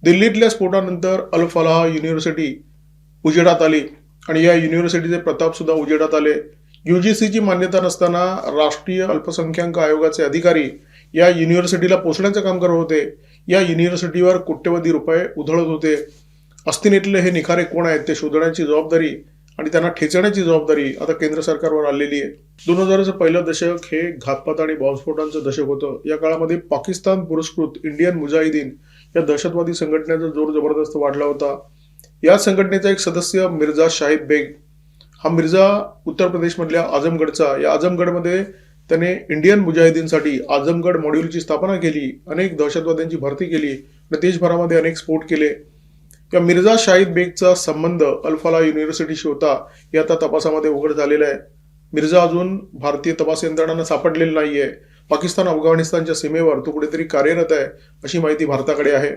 दिल्लीतल्या स्फोटानंतर अल फलाह युनिव्हर्सिटी उजेडात आली आणि या युनिव्हर्सिटीचे प्रताप सुद्धा उजेडात आले. यूजीसीची मान्यता नसताना राष्ट्रीय अल्पसंख्याक आयोगाचे अधिकारी या युनिव्हर्सिटीला पोचण्याचं काम करत होते. या युनिव्हर्सिटीवर कोट्यवधी रुपये उधळत होते. अस्तिनेतले हे निखारे कोण आहेत ते शोधण्याची जबाबदारी आणि त्यांना ठेचण्याची जबाबदारी आता केंद्र सरकारवर आलेली आहे. 2000चं पहिलं दशक हे घातपात आणि बॉम्बस्फोटांचं दशक होतं. या काळामध्ये पाकिस्तान पुरस्कृत इंडियन मुजाहिदीन या दहशतवादी संघटनेचा जोर जबरदस्त वाढला होता. या संघटनेचा एक सदस्य मिर्झा शाहिद बेग, हा मिर्झा उत्तर प्रदेशमधल्या आझमगडचा. या आझमगडमध्ये त्याने इंडियन मुजाहिदीनसाठी आझमगड मॉड्यूलची स्थापना केली, अनेक दहशतवाद्यांची भरती केली आणि देशभरामध्ये अनेक स्फोट केले. या मिर्झा शाहिद बेगचा संबंध अल फलाह युनिव्हर्सिटीशी होता हे आता तपासामध्ये उघड झालेलं आहे. मिर्झा अजून भारतीय तपास यंत्रणांना सापडलेला नाहीये. पाकिस्तान अफगाणिस्तानच्या सीमेवर तो कुठेतरी कार्यरत आहे अशी माहिती भारताकडे आहे.